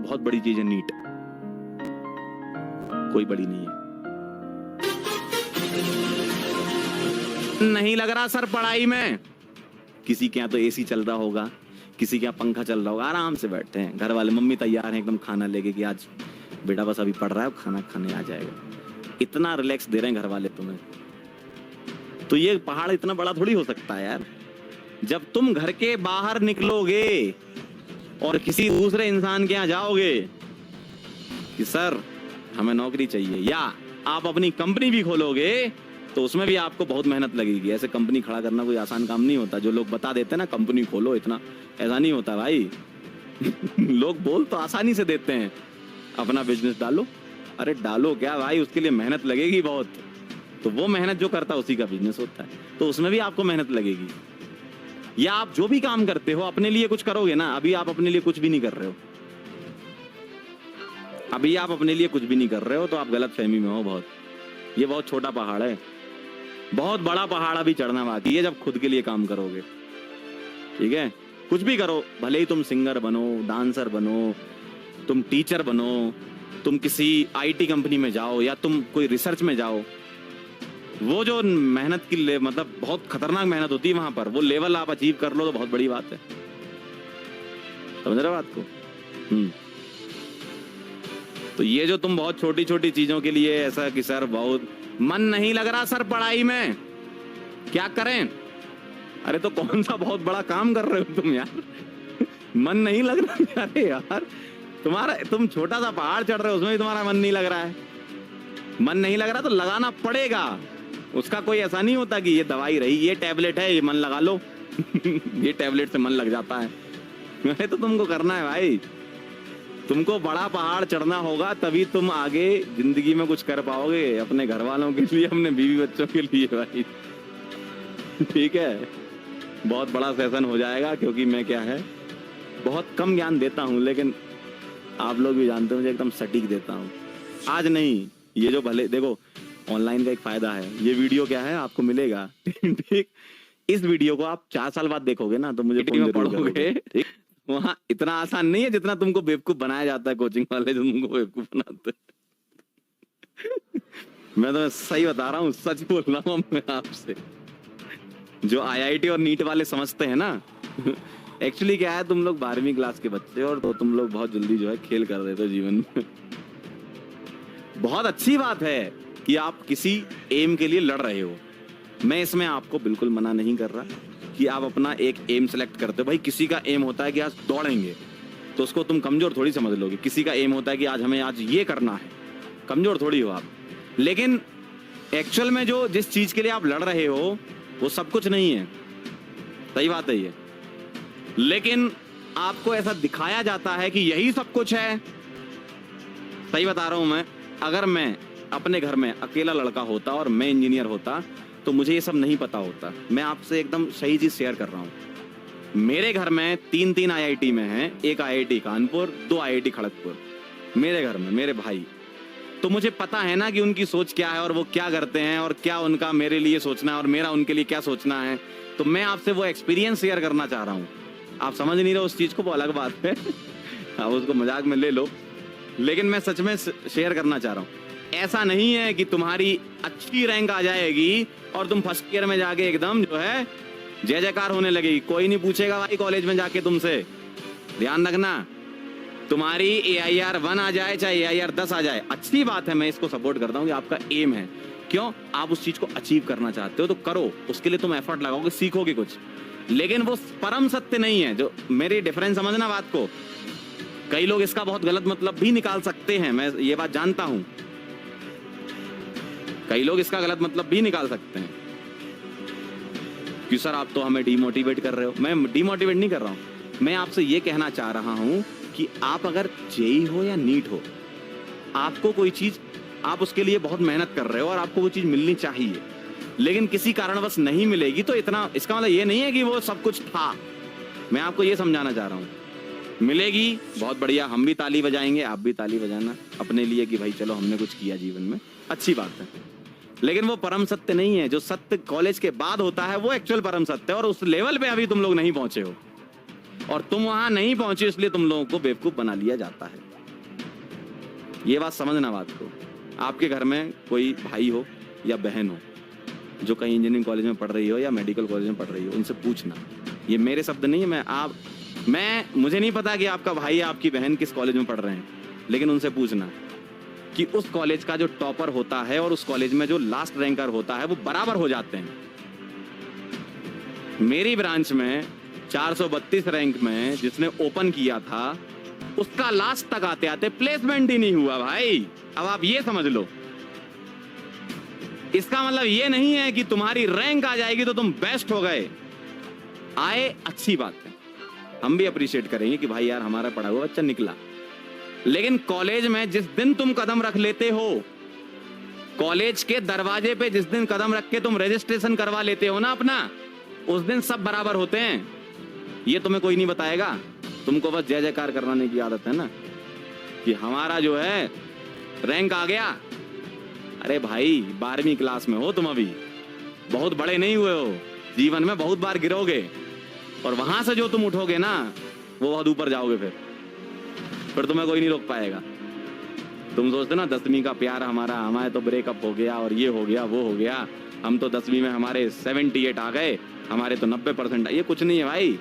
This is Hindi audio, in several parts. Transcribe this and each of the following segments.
बहुत बड़ी चीज है नीट, कोई बड़ी नहीं है। नहीं लग रहा सर पढ़ाई में, किसी के यहाँ तो एसी चल रहा होगा, किसी के यहाँ पंखा चल रहा होगा, आराम से बैठे हैं, घर वाले मम्मी तैयार हैं एकदम खाना लेके कि आज बेटा बस अभी पढ़ रहा है, खाना खाने आ जाएगा। इतना रिलैक्स दे रहे हैं घर वाले तुम्हें, तो ये पहाड़ इतना बड़ा थोड़ी हो सकता है यार। जब तुम घर के बाहर निकलोगे और किसी दूसरे इंसान के यहाँ जाओगे कि सर हमें नौकरी चाहिए, या आप अपनी कंपनी भी खोलोगे, तो उसमें भी आपको बहुत मेहनत लगेगी। ऐसे कंपनी खड़ा करना कोई आसान काम नहीं होता। जो लोग बता देते हैं ना कंपनी खोलो, इतना ऐसा नहीं होता भाई। लोग बोल तो आसानी से देते हैं अपना बिजनेस डालो, अरे डालो क्या भाई, उसके लिए मेहनत लगेगी बहुत। तो वो मेहनत जो करता है उसी का बिजनेस होता है, तो उसमें भी आपको मेहनत लगेगी। या आप जो भी काम करते हो अपने लिए कुछ करोगे ना, अभी आप अपने लिए कुछ भी नहीं कर रहे हो, अभी आप अपने लिए कुछ भी नहीं कर रहे हो, तो आप गलत फहमी में हो बहुत। ये बहुत छोटा पहाड़ है, बहुत बड़ा पहाड़ अभी चढ़ना बाकी है जब खुद के लिए काम करोगे। ठीक है, कुछ भी करो, भले ही तुम सिंगर बनो, डांसर बनो, तुम टीचर बनो, तुम किसी आईटी कंपनी में जाओ, या तुम कोई रिसर्च में जाओ, वो जो मेहनत की मतलब बहुत खतरनाक मेहनत होती है वहां पर, वो लेवल आप अचीव कर लो तो बहुत बड़ी बात है। समझ रहे हो बात को? तो ये जो तुम बहुत छोटी छोटी चीजों के लिए ऐसा कि सर बहुत मन नहीं लग रहा सर पढ़ाई में, क्या करें? अरे तो कौन सा बहुत बड़ा काम कर रहे हो तुम यार? मन नहीं लग रहा? अरे यार तुम छोटा सा पहाड़ चढ़ रहे हो, उसमें भी तुम्हारा मन नहीं लग रहा है। मन नहीं लग रहा तो लगाना पड़ेगा, उसका कोई ऐसा नहीं होता कि ये दवाई रही, ये टैबलेट है, ये मन लगा लो। ये टैबलेट से मन लग जाता है। अरे तो तुमको करना है भाई, तुमको बड़ा पहाड़ चढ़ना होगा, तभी तुम आगे जिंदगी में कुछ कर पाओगे, अपने घर वालों के लिए, अपने बीवी बच्चों के लिए भाई। ठीक है, बहुत बड़ा सेशन हो जाएगा, क्योंकि मैं क्या है बहुत कम ज्ञान देता हूँ, लेकिन आप लोग भी जानते हो मुझे एकदम सटीक देता हूँ। आज नहीं, ये जो भले देखो ऑनलाइन का एक फायदा है, ये वीडियो क्या है आपको मिलेगा। ठीक, इस वीडियो को आप 4 साल बाद देखोगे ना तो मुझे पढ़ोगे। ठीक, वहां इतना आसान नहीं है जितना तुमको बेवकूफ बनाया जाता है कोचिंग वाले, जो तुमको बेवकूफ बनाते हैं। मैं तो सही बता रहा हूँ, सच बोल रहा हूँ मैं आपसे। जो आईआईटी और नीट वाले समझते हैं ना, एक्चुअली क्या है, तुम लोग 12वीं क्लास के बच्चे और तो तुम लोग बहुत जल्दी जो है खेल कर देते हो जीवन में। बहुत अच्छी बात है कि आप किसी एम के लिए लड़ रहे हो, मैं इसमें आपको बिल्कुल मना नहीं कर रहा कि आप अपना एक एम सेलेक्ट करते हो। भाई किसी का एम होता है कि आज दौड़ेंगे, तो उसको तुम कमजोर थोड़ी समझ लोगे। किसी का एम होता है कि आज हमें आज ये करना है, कमजोर थोड़ी हो आप। लेकिन एक्चुअल में जो जिस चीज के लिए आप लड़ रहे हो वो सब कुछ नहीं है, सही बात है ये, लेकिन आपको ऐसा दिखाया जाता है कि यही सब कुछ है। सही बता रहा हूं मैं, अगर मैं अपने घर में अकेला लड़का होता और मैं इंजीनियर होता तो मुझे ये सब नहीं पता होता। मैं आपसे एकदम सही चीज शेयर कर रहा हूँ। मेरे घर में 3 आईआईटी में हैं, एक आईआईटी कानपुर, 2 आईआईटी खड़गपुर मेरे घर में, मेरे भाई। तो मुझे पता है ना कि उनकी सोच क्या है और वो क्या करते हैं और क्या उनका मेरे लिए सोचना है और मेरा उनके लिए क्या सोचना है। तो मैं आपसे वो एक्सपीरियंस शेयर करना चाह रहा हूँ। आप समझ नहीं रहे उस चीज को, वो अलग बात है, आप उसको मजाक में ले लो, लेकिन मैं सच में शेयर करना चाह रहा हूँ। ऐसा नहीं है कि तुम्हारी अच्छी रैंक आ जाएगी और तुम फर्स्ट ईयर में जाके एकदम जो है जय जयकार होने लगेगी। कोई नहीं पूछेगा भाई कॉलेज में जाके तुमसे, ध्यान रखना। तुम्हारी AIR 1 आ जाए चाहे AIR 10 आ जाए, अच्छी बात है, मैं इसको सपोर्ट करता हूँ कि आपका एम है। क्यों? आप उस चीज को अचीव करना चाहते हो तो करो, उसके लिए तुम एफर्ट लगाओगे, सीखोगे कुछ, लेकिन वो परम सत्य नहीं है। जो मेरी डिफरेंस समझना बात को, कई लोग इसका बहुत गलत मतलब भी निकाल सकते हैं, मैं ये बात जानता हूं, कई लोग इसका गलत मतलब भी निकाल सकते हैं कि सर आप तो हमें डिमोटिवेट कर रहे हो। मैं डिमोटिवेट नहीं कर रहा हूं, मैं आपसे ये कहना चाह रहा हूं कि आप अगर जेई हो या नीट हो, आपको कोई चीज, आप उसके लिए बहुत मेहनत कर रहे हो और आपको वो चीज मिलनी चाहिए, लेकिन किसी कारणवश नहीं मिलेगी, तो इतना इसका मतलब ये नहीं है कि वो सब कुछ था। मैं आपको ये समझाना चाह रहा हूँ, मिलेगी बहुत बढ़िया, हम भी ताली बजाएंगे, आप भी ताली बजाना अपने लिए कि भाई चलो हमने कुछ किया जीवन में, अच्छी बात है, लेकिन वो परम सत्य नहीं है। जो सत्य कॉलेज के बाद होता है वो एक्चुअल परम सत्य है, और उस लेवल पे अभी तुम लोग नहीं पहुंचे हो, और तुम वहां नहीं पहुंचे इसलिए तुम लोगों को बेवकूफ बना लिया जाता है। ये बात समझना बात को। आपके घर में कोई भाई हो या बहन हो जो कहीं इंजीनियरिंग कॉलेज में पढ़ रही हो या मेडिकल कॉलेज में पढ़ रही हो, उनसे पूछना, ये मेरे शब्द नहीं है, मुझे नहीं पता कि आपका भाई या आपकी बहन किस कॉलेज में पढ़ रहे हैं, लेकिन उनसे पूछना कि उस कॉलेज का जो टॉपर होता है और उस कॉलेज में जो लास्ट रैंकर होता है वो बराबर हो जाते हैं। मेरी ब्रांच में 432 रैंक में जिसने ओपन किया था उसका लास्ट तक आते आते प्लेसमेंट ही नहीं हुआ भाई। अब आप ये समझ लो, इसका मतलब ये नहीं है कि तुम्हारी रैंक आ जाएगी तो तुम बेस्ट हो गए। आए अच्छी बात है, हम भी अप्रिशिएट करेंगे कि भाई यार हमारा पढ़ा हुआ बच्चा निकला, लेकिन कॉलेज में जिस दिन तुम कदम रख लेते हो, कॉलेज के दरवाजे पे जिस दिन कदम रख के तुम रजिस्ट्रेशन करवा लेते हो ना अपना, उस दिन सब बराबर होते हैं। ये तुम्हें कोई नहीं बताएगा, तुमको बस जय जयकार करवाने की आदत है ना कि हमारा जो है रैंक आ गया। अरे भाई 12वीं क्लास में हो तुम, अभी बहुत बड़े नहीं हुए हो, जीवन में बहुत बार गिरोगे और वहां से जो तुम उठोगे ना वो बहुत ऊपर जाओगे, फिर तुम्हें कोई नहीं रोक पाएगा। तुम सोचते ना 10वीं का प्यार हमारे तो ब्रेकअप हो गया और ये हो गया वो हो गया, हम तो 10वीं में हमारे 78 आ गए, हमारे तो 90%। ये कुछ नहीं है भाई।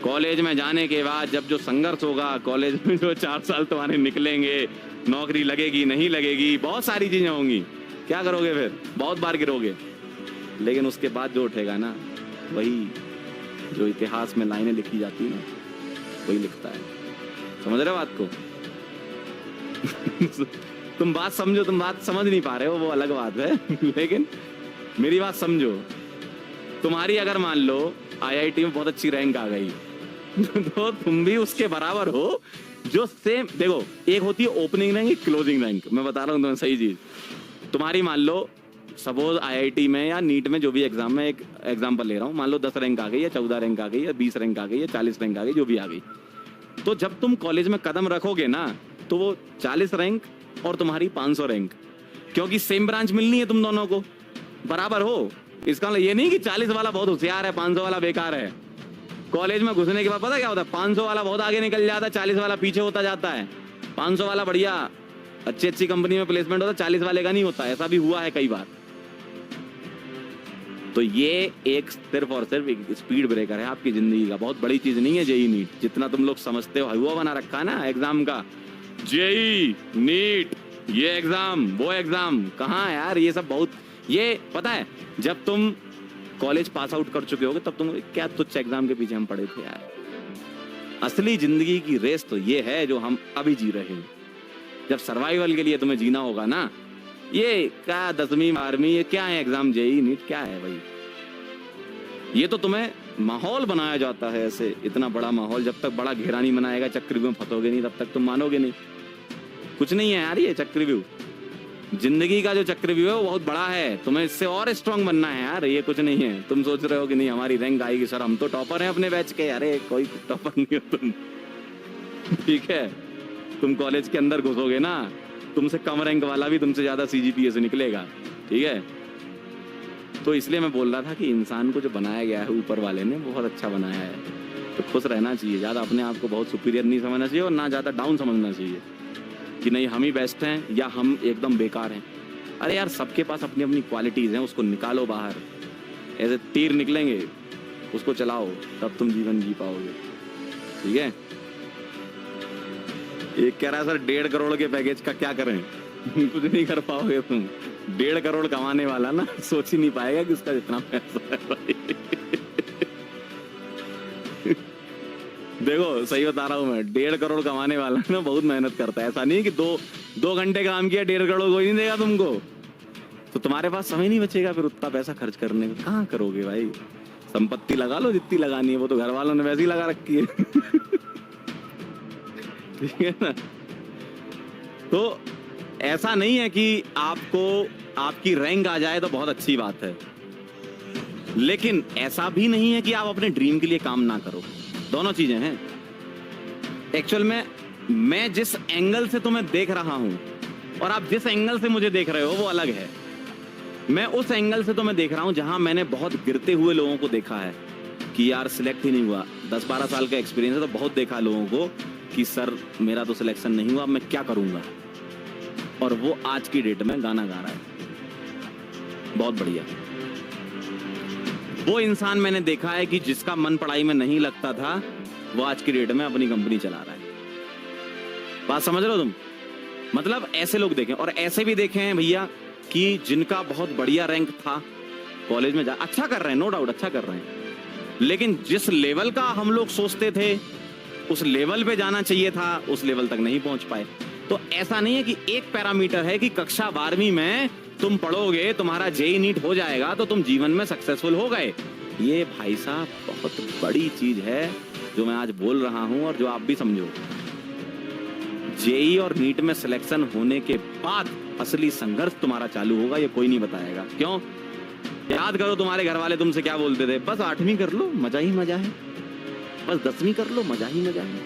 कॉलेज में जाने के बाद जब जो संघर्ष होगा, कॉलेज में जो 4 साल तुम्हारे निकलेंगे, नौकरी लगेगी नहीं लगेगी, बहुत सारी चीजें होंगी, क्या करोगे फिर, बहुत बार गिरोगे, लेकिन उसके बाद जो उठेगा ना वही जो इतिहास में लाइनें लिखी जाती है ना वही लिखता है। समझ रहे हो बात को? तुम बात समझो, तुम बात समझ नहीं पा रहे हो वो अलग बात है, लेकिन मेरी बात समझो। तुम्हारी अगर मान लो IIT में बहुत अच्छी रैंक आ गई तो तुम भी उसके बराबर हो जो सेम, देखो एक होती है ओपनिंग रैंक, एक क्लोजिंग रैंक। मैं बता रहा हूँ तुम्हें सही चीज। तुम्हारी मान लो सपोज IIT में या नीट में जो भी एग्जाम में, एक एग्जाम्पल ले रहा हूँ, मान लो 10 रैंक आ गई या 14 रैंक आ गई या 20 रैंक आ गई या 40 रैंक आ गई, जो भी आ गई, तो जब तुम कॉलेज में कदम रखोगे ना तो वो 40 रैंक और तुम्हारी 500 रैंक, क्योंकि सेम ब्रांच मिलनी है तुम दोनों को, बराबर हो। इसका मतलब ये नहीं कि 40 वाला बहुत होशियार है 500 वाला बेकार है। कॉलेज में घुसने के बाद पता क्या होता है, 500 वाला बहुत आगे निकल जाता है, 40 वाला पीछे होता जाता है। 500 वाला बढ़िया अच्छी कंपनी में प्लेसमेंट होता है, 40 वाले का नहीं होता। ऐसा भी हुआ है कई बार। तो ये एक सिर्फ और सिर्फ एक स्पीड ब्रेकर है आपकी जिंदगी का, बहुत बड़ी चीज नहीं है जेई नीट, जितना तुम लोग समझते हो। हुआ बना रखा है ना एग्जाम का, जेई नीट, ये एग्जाम वो एग्जाम, कहाँ यार ये सब बहुत, ये पता है जब तुम कॉलेज पास आउट कर चुके होगे तब तुम क्या तुच्छ एग्जाम के पीछे हम पड़े थे यार। असली जिंदगी की रेस तो ये है जो हम अभी जी रहे हैं। जब सर्वाइवल के लिए तुम्हें जीना होगा ना, ये क्या 10वीं 12वीं ये क्या है एग्जाम, जेई नीट क्या है भाई। ये तो तुम्हें माहौल बनाया जाता है ऐसे, इतना बड़ा माहौल। जब तक बड़ा घेरा नहीं बनाएगा, चक्रव्यूह में फंसोगे नहीं, तब तक तुम मानोगे नहीं। कुछ नहीं है यार ये चक्रव्यूह, जिंदगी का जो चक्रव्यूह है वो बहुत बड़ा है। तुम्हें इससे और स्ट्रांग बनना है यार, ये कुछ नहीं है। तुम सोच रहे हो कि नहीं हमारी रैंक आएगी सर, हम तो टॉपर हैं अपने बैच के। अरे कोई टॉपर नहीं हो तुम, ठीक है। तुम कॉलेज के अंदर घुसोगे ना, तुमसे कम रैंक वाला भी तुमसे ज्यादा CGPA से निकलेगा, ठीक है। तो इसलिए मैं बोल रहा था कि इंसान को जो बनाया गया है ऊपर वाले ने बहुत अच्छा बनाया है, तो खुश रहना चाहिए। ज्यादा अपने आप को बहुत सुपीरियर नहीं समझना चाहिए और ना ज्यादा डाउन समझना चाहिए कि नहीं हम ही बेस्ट हैं या हम एकदम बेकार हैं। अरे यार सबके पास अपनी अपनी क्वालिटीज हैं, उसको निकालो बाहर। ऐसे तीर निकलेंगे, उसको चलाओ, तब तुम जीवन जी पाओगे, ठीक है। एक कह रहा है सर 1.5 करोड़ के पैकेज का क्या करें कुछ नहीं कर पाओगे तुम। 1.5 करोड़ कमाने वाला ना सोच ही नहीं पाएगा कि उसका जितना पैसा है भाई। देखो सही बता रहा हूँ मैं, 1.5 करोड़ कमाने वाला ना बहुत मेहनत करता है। ऐसा नहीं कि दो घंटे काम किया 1.5 करोड़ कोई नहीं देगा तुमको। तो तुम्हारे पास समय नहीं बचेगा फिर उतना पैसा खर्च करने का, कहाँ करोगे भाई। संपत्ति लगा लो जितनी लगानी है, वो तो घर वालों ने वैसे ही लगा रखी है ठीक है ना। तो ऐसा नहीं है कि आपको आपकी रैंक आ जाए तो बहुत अच्छी बात है, लेकिन ऐसा भी नहीं है कि आप अपने ड्रीम के लिए काम ना करो। दोनों चीजें हैं। एक्चुअल में मैं जिस एंगल से तुम्हें देख रहा हूं और आप जिस एंगल से मुझे देख रहे हो वो अलग है। मैं उस एंगल से तुम्हें देख रहा हूं जहां मैंने बहुत गिरते हुए लोगों को देखा है कि यार सिलेक्ट ही नहीं हुआ। 10-12 साल का एक्सपीरियंस है तो बहुत देखा लोगों को कि सर मेरा तो सिलेक्शन नहीं हुआ, मैं क्या करूंगा। और वो आज की डेट में गाना गा रहा है, बहुत बढ़िया। वो इंसान मैंने देखा है कि जिसका मन पढ़ाई में नहीं लगता था, वो आज की डेट में अपनी कंपनी चला रहा है। बात समझ रहे हो तुम? मतलब ऐसे लोग देखें, और ऐसे भी देखे हैं भैया कि जिनका बहुत बढ़िया रैंक था कॉलेज में, अच्छा कर रहे हैं, नो डाउट अच्छा कर रहे हैं, लेकिन जिस लेवल का हम लोग सोचते थे उस लेवल पे जाना चाहिए था, उस लेवल तक नहीं पहुंच पाए। तो ऐसा नहीं है कि एक पैरामीटर है कि कक्षा 12वीं में तुम पढ़ोगे, तुम्हारा जेईई नीट हो जाएगा तो तुम जीवन में सक्सेसफुल हो गए। ये भाई साहब बहुत बड़ी चीज है जो मैं आज बोल रहा हूं, और जो आप भी समझो। जेईई और नीट में सिलेक्शन होने के बाद असली संघर्ष तुम्हारा चालू होगा, ये कोई नहीं बताएगा। क्यों? याद करो तुम्हारे घर वाले तुमसे क्या बोलते थे, बस 8वीं कर लो मजा ही मजा है, बस 10वीं कर लो मजा ही मजा है,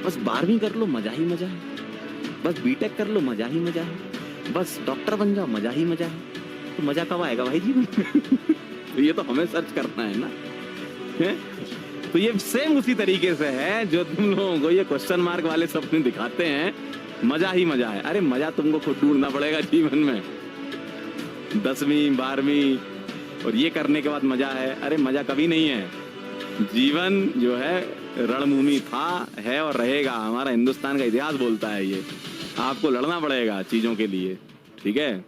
बस 12वीं कर लो मजा ही मजा है, बस बीटेक कर लो मजा ही मजा है, बस डॉक्टर बन जाओ मजा ही मजा है। तो मजा कब आएगा भाई जीवन में? तो ये तो हमें सर्च करना है ना, है? तो ये सेम उसी तरीके से है जो तुम लोगों को ये क्वेश्चन मार्क वाले सपने दिखाते हैं, मजा ही मजा है। अरे मजा तुमको खुद ढूंढना पड़ेगा जीवन में। 10वीं 12वीं और ये करने के बाद मजा है, अरे मजा कभी नहीं है। जीवन जो है रणभूमि था, है और रहेगा। हमारा हिंदुस्तान का इतिहास बोलता है ये। आपको लड़ना पड़ेगा चीजों के लिए, ठीक है?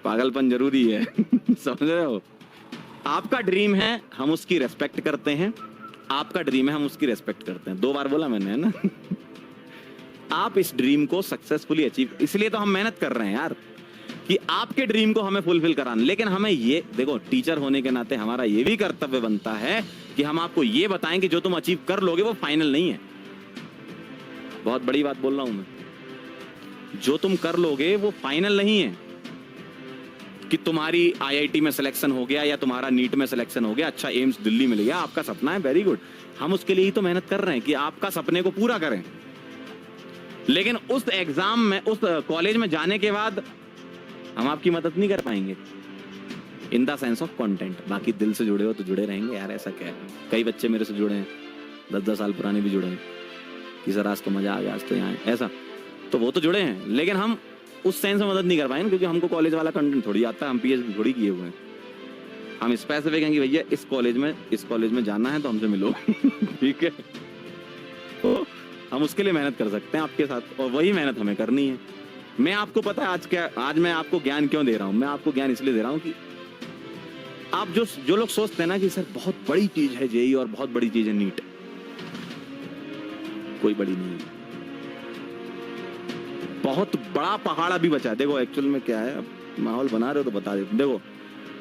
पागलपन जरूरी है। समझ रहे हो? आपका ड्रीम है, हम उसकी रेस्पेक्ट करते हैं। आपका ड्रीम है, हम उसकी रेस्पेक्ट करते हैं। 2 बार बोला मैंने, है ना? आप इस ड्रीम को सक्सेसफुली अचीव, इसलिए तो हम मेहनत कर रहे हैं यार, कि आपके ड्रीम को हमें फुलफिल कराना। लेकिन हमें ये देखो, टीचर होने के नाते हमारा ये भी कर्तव्य बनता है कि हम आपको ये बताएं कि जो तुम अचीव कर लोगे वो फाइनल नहीं है। बहुत बड़ी बात बोल रहा हूं मैं, जो तुम कर लोगे वो फाइनल नहीं है। कि तुम्हारी आईआईटी में सिलेक्शन हो गया या तुम्हारा नीट में सिलेक्शन हो गया, अच्छा एम्स दिल्ली मिल गया, आपका सपना है, वेरी गुड। हम उसके लिए ही तो मेहनत कर रहे हैं कि आपका सपने को पूरा करें। लेकिन उस एग्जाम में, उस कॉलेज में जाने के बाद हम आपकी मदद नहीं कर पाएंगे in the sense of content. बाकी दिल से जुड़े हो तो जुड़े रहेंगे यार, ऐसा क्या है। कई बच्चे मेरे से जुड़े हैं, 10-10 साल पुराने भी जुड़े हैं कि सर आज तो मजा आ गया, आज तो यहाँ है, ऐसा। तो वो तो जुड़े हैं, लेकिन हम उस सेंस में मदद नहीं कर पाएंगे क्योंकि हमको कॉलेज वाला कंटेंट थोड़ी आता है, हम पीएचडी थोड़ी किए हुए हैं। हम स्पेसिफिक हैं कि भैया इस कॉलेज में जाना है तो हमसे मिलो। ठीक है? तो हम उसके लिए मेहनत कर सकते हैं आपके साथ, और वही मेहनत हमें करनी है। मैं आपको पता है आज मैं आपको ज्ञान क्यों दे रहा हूं? मैं आपको ज्ञान इसलिए दे रहा हूं कि आप जो लोग सोचते हैं ना कि सर बहुत बड़ी चीज है जेईई और बहुत बड़ी चीज है नीट, कोई बड़ी नहीं है। बहुत बड़ा पहाड़ अभी बचा है। देखो एक्चुअल में क्या है, अब माहौल बना रहे हो तो बता देते। देखो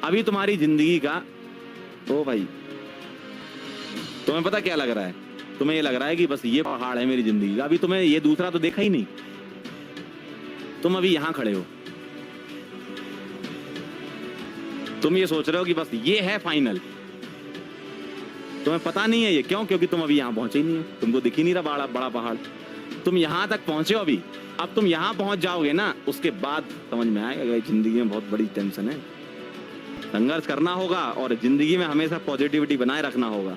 अभी तुम्हारी जिंदगी का, ओ भाई तुम्हें पता क्या लग रहा है? तुम्हें ये लग रहा है कि बस ये पहाड़ है मेरी जिंदगी का। अभी तुम्हें ये दूसरा तो देखा ही नहीं, तुम अभी यहां खड़े हो, तुम ये सोच रहे हो कि बस ये है फाइनल। तुम्हें पता नहीं है ये क्यों? क्योंकि तुम अभी यहां पहुंचे ही नहीं हो, तुमको दिख ही नहीं रहा बड़ा पहाड़। तुम यहां तक पहुंचे हो अभी, अब तुम यहां पहुंच जाओगे ना, उसके बाद समझ में आएगा कि जिंदगी में बहुत बड़ी टेंशन है, संघर्ष करना होगा और जिंदगी में हमेशा पॉजिटिविटी बनाए रखना होगा।